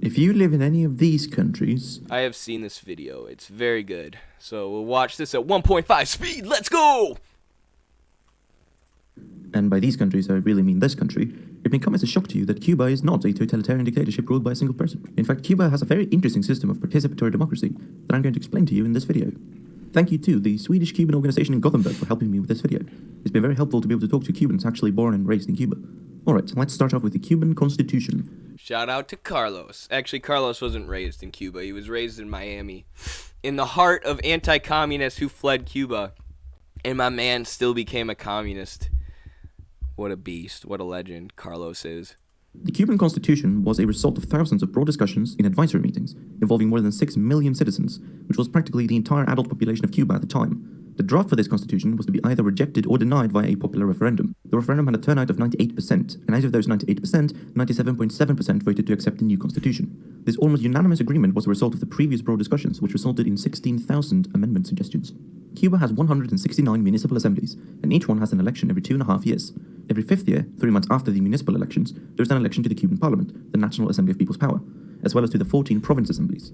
If you live in any of these countries... I have seen this video. It's very good. So we'll watch this at 1.5 speed. Let's go! And by these countries, I really mean this country. It may come as a shock to you that Cuba is not a totalitarian dictatorship ruled by a single person. In fact, Cuba has a very interesting system of participatory democracy that I'm going to explain to you in this video. Thank you to the Swedish-Cuban organization in Gothenburg for helping me with this video. It's been very helpful to be able to talk to Cubans actually born and raised in Cuba. Alright, let's start off with the Cuban Constitution. Shout out to Carlos. Actually, Carlos wasn't raised in Cuba. He was raised in Miami, in the heart of anti-communists who fled Cuba. And my man still became a communist. What a beast. What a legend Carlos is. The Cuban Constitution was a result of thousands of broad discussions in advisory meetings involving more than 6 million citizens, which was practically the entire adult population of Cuba at the time. The draft for this constitution was to be either rejected or denied via a popular referendum. The referendum had a turnout of 98%, and out of those 98%, 97.7% voted to accept the new constitution. This almost unanimous agreement was a result of the previous broad discussions, which resulted in 16,000 amendment suggestions. Cuba has 169 municipal assemblies, and each one has an election every 2.5 years. Every 5th year, 3 months after the municipal elections, there is an election to the Cuban Parliament, the National Assembly of People's Power, as well as to the 14 province assemblies.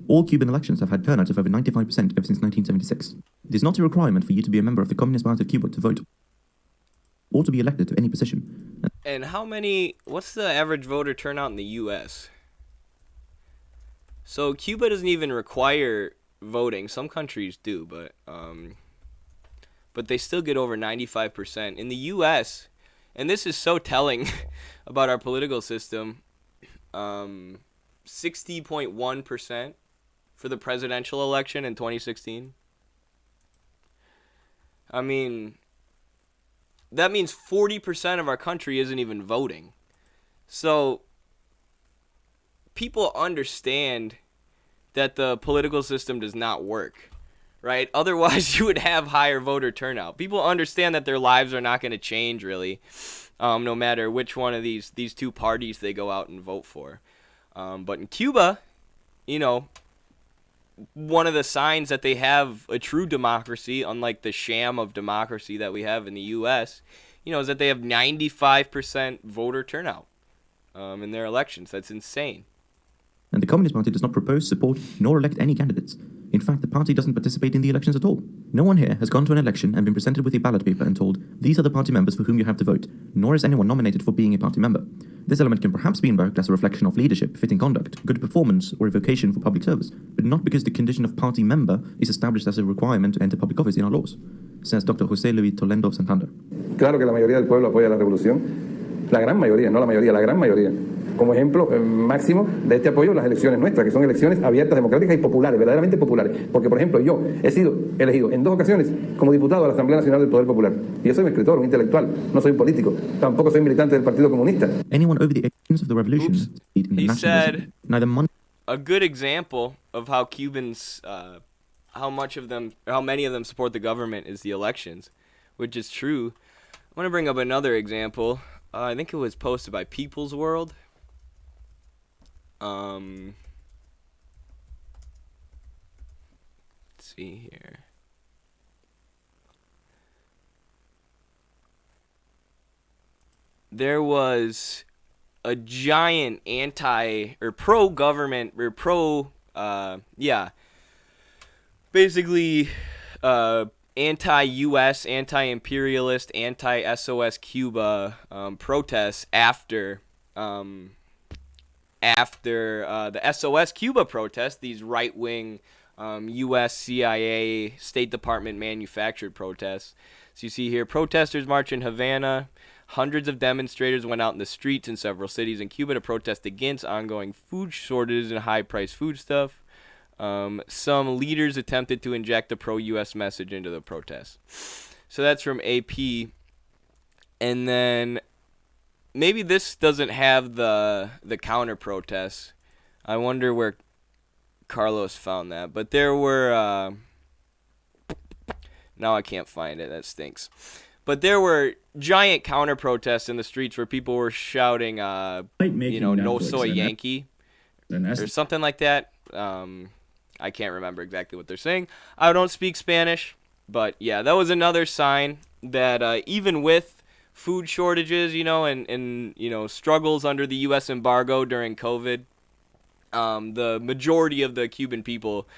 All Cuban elections have had turnouts of over 95% ever since 1976. It is not a requirement for you to be a member of the Communist Party of Cuba to vote, or to be elected to any position. And what's the average voter turnout in the U.S.? So Cuba doesn't even require voting. Some countries do, but they still get over 95%. In the U.S., and this is so telling about our political system, 60.1% for the presidential election in 2016. I mean, that means 40% of our country isn't even voting. So people understand that the political system does not work, right? Otherwise, you would have higher voter turnout. People understand that their lives are not going to change, really, no matter which one of these two parties they go out and vote for. But in Cuba, one of the signs that they have a true democracy, unlike the sham of democracy that we have in the U.S., is that they have 95% voter turnout in their elections. That's insane. And the Communist Party does not propose, support, nor elect any candidates. In fact, the party doesn't participate in the elections at all. No one here has gone to an election and been presented with a ballot paper and told, these are the party members for whom you have to vote, nor is anyone nominated for being a party member. This element can perhaps be invoked as a reflection of leadership, fitting conduct, good performance, or a vocation for public service, but not because the condition of party member is established as a requirement to enter public office in our laws, says Dr. José Luis Toledo Santander. Claro que la mayoría del pueblo apoya la revolución, la gran mayoría, no la mayoría, la gran mayoría. Como ejemplo máximo de este apoyo, las elecciones nuestras, que son elecciones abiertas, democráticas y populares, verdaderamente populares. Porque, por ejemplo, yo he sido elegido en 2 ocasiones como diputado a la Asamblea Nacional del Poder Popular. Y yo soy un escritor, un intelectual, no soy un político. Tampoco soy militante del Partido Comunista. Anyone over the age of the revolution... He said a good example of how Cubans, how many of them support the government is the elections, which is true. I want to bring up another example. I think it was posted by People's World. Let's see here. There was a giant pro-government or basically anti-U.S., anti-imperialist, anti-SOS Cuba protests after the SOS Cuba protests, these right-wing U.S., CIA, State Department manufactured protests. So you see here, protesters march in Havana. Hundreds of demonstrators went out in the streets in several cities in Cuba to protest against ongoing food shortages and high-priced foodstuff. Some leaders attempted to inject a pro-U.S. message into the protests. So that's from AP. And then maybe this doesn't have the counter protests. I wonder where Carlos found that. But there were now I can't find it. That stinks. But there were giant counter protests in the streets where people were shouting no soy Yankee or something like that. I can't remember exactly what they're saying. I don't speak Spanish, but yeah, that was another sign that even with food shortages, and struggles under the U.S. embargo during COVID, the majority of the Cuban people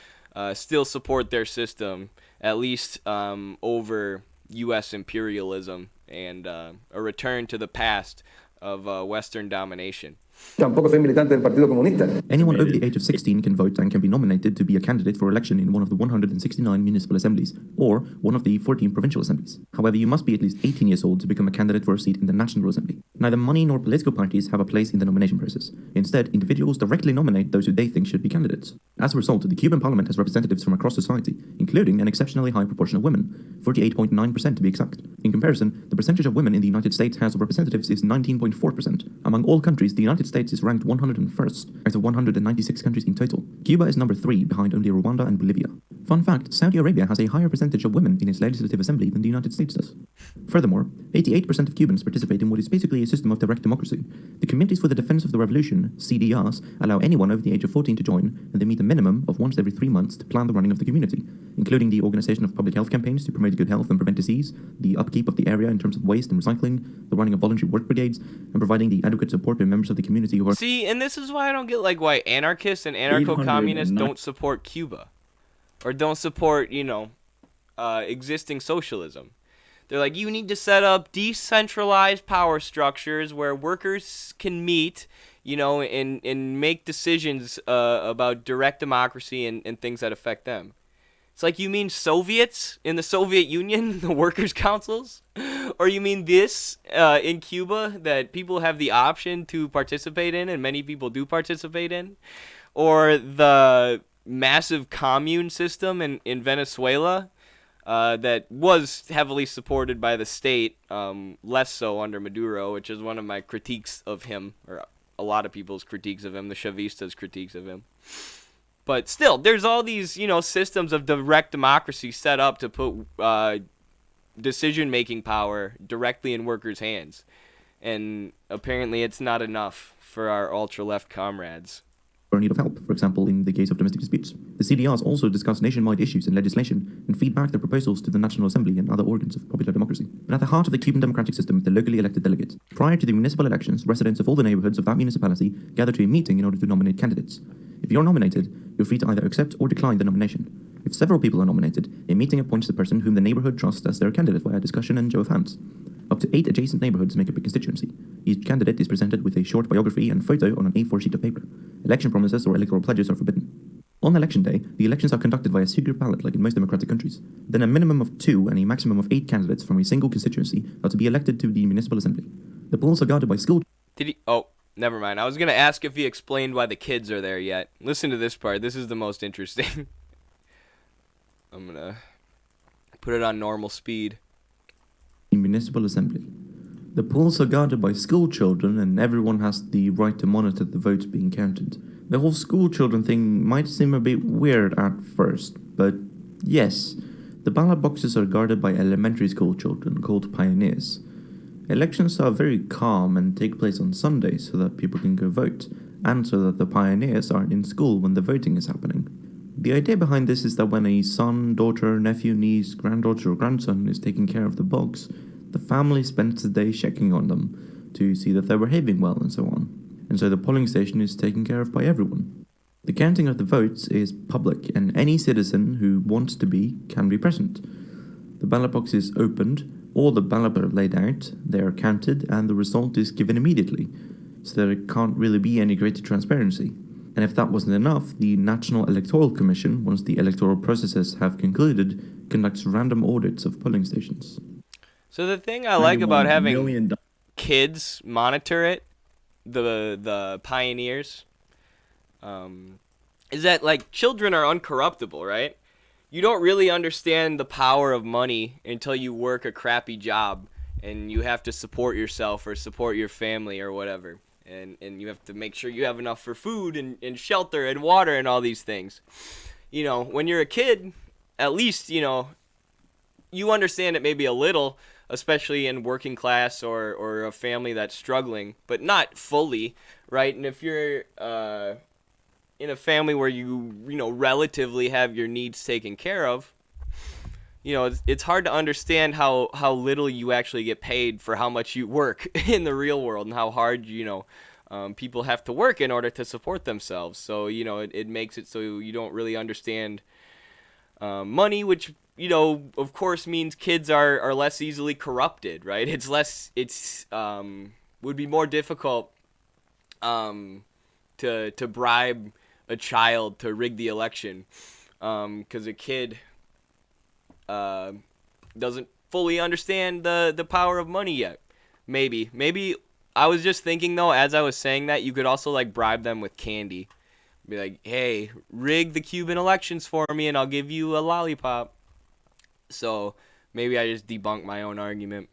still support their system, at least over U.S. imperialism and a return to the past of Western domination. Tampoco soy militante del Partido Comunista. Anyone over the age of 16 can vote and can be nominated to be a candidate for election in one of the 169 municipal assemblies, or one of the 14 provincial assemblies. However, you must be at least 18 years old to become a candidate for a seat in the National Assembly. Neither money nor political parties have a place in the nomination process. Instead, individuals directly nominate those who they think should be candidates. As a result, the Cuban parliament has representatives from across society, including an exceptionally high proportion of women, 48.9% to be exact. In comparison, the percentage of women in the United States House of Representatives is 19.4%. Among all countries, the United States is ranked 101st out of 196 countries in total. Cuba is number 3 behind only Rwanda and Bolivia. Fun fact, Saudi Arabia has a higher percentage of women in its legislative assembly than the United States does. Furthermore, 88% of Cubans participate in what is basically a system of direct democracy. The Committees for the Defense of the Revolution, CDRs, allow anyone over the age of 14 to join, and they meet a minimum of once every 3 months to plan the running of the community, including the organization of public health campaigns to promote good health and prevent disease, the upkeep of the area in terms of waste and recycling, the running of voluntary work brigades, and providing the adequate support to members of the community who are... See, and this is why I don't get like why anarchists and anarcho-communists don't support Cuba, or don't support, existing socialism. They're like, you need to set up decentralized power structures where workers can meet, and make decisions about direct democracy and things that affect them. It's like, you mean Soviets in the Soviet Union, the workers' councils? Or you mean this in Cuba that people have the option to participate in, and many people do participate in? Or the massive commune system in Venezuela that was heavily supported by the state, less so under Maduro, which is one of my critiques of him, or a lot of people's critiques of him, the Chavistas' critiques of him. But still, there's all these, systems of direct democracy set up to put decision-making power directly in workers' hands. And apparently it's not enough for our ultra-left comrades. Or in need of help, for example, in the case of domestic disputes. The CDRs also discuss nationwide issues and legislation and feed back their proposals to the National Assembly and other organs of popular democracy. But at the heart of the Cuban democratic system is the locally elected delegates. Prior to the municipal elections, residents of all the neighborhoods of that municipality gather to a meeting in order to nominate candidates. If you're nominated, you're free to either accept or decline the nomination. If several people are nominated, a meeting appoints the person whom the neighborhood trusts as their candidate via discussion and show of hands. Up to 8 adjacent neighborhoods make up a constituency. Each candidate is presented with a short biography and photo on an A4 sheet of paper. Election promises or electoral pledges are forbidden. On election day, the elections are conducted via secret ballot like in most democratic countries. Then a minimum of 2 and a maximum of 8 candidates from a single constituency are to be elected to the municipal assembly. The polls are guarded by school... Never mind. I was going to ask if he explained why the kids are there yet. Listen to this part. This is the most interesting. I'm going to put it on normal speed. Municipal assembly. The polls are guarded by school children, and everyone has the right to monitor the votes being counted. The whole school children thing might seem a bit weird at first, but yes, the ballot boxes are guarded by elementary school children called pioneers. Elections are very calm and take place on Sundays so that people can go vote, and so that the pioneers aren't in school when the voting is happening. The idea behind this is that when a son, daughter, nephew, niece, granddaughter, or grandson is taking care of the box, the family spends the day checking on them to see that they're behaving well and so on. And so the polling station is taken care of by everyone. The counting of the votes is public, and any citizen who wants to be can be present. The ballot box is opened, all the ballots are laid out, they are counted, and the result is given immediately, so there can't really be any greater transparency. And if that wasn't enough, the National Electoral Commission, once the electoral processes have concluded, conducts random audits of polling stations. So the thing I like about having kids monitor it, the pioneers, is that, like, children are uncorruptible, right? You don't really understand the power of money until you work a crappy job and you have to support yourself or support your family or whatever. And you have to make sure you have enough for food and shelter and water and all these things. When you're a kid, at least, you understand it maybe a little, especially in working class or a family that's struggling, but not fully, right? And if you're in a family where you relatively have your needs taken care of, it's hard to understand how little you actually get paid for how much you work in the real world and how hard people have to work in order to support themselves. So, it makes it so you don't really understand money, which, of course means kids are less easily corrupted, right? Would be more difficult to bribe a child to rig the election, because a kid doesn't fully understand the power of money yet. Maybe I was just thinking, though, as I was saying that, you could also like bribe them with candy. Be like, hey, rig the Cuban elections for me and I'll give you a lollipop. So maybe I just debunked my own argument.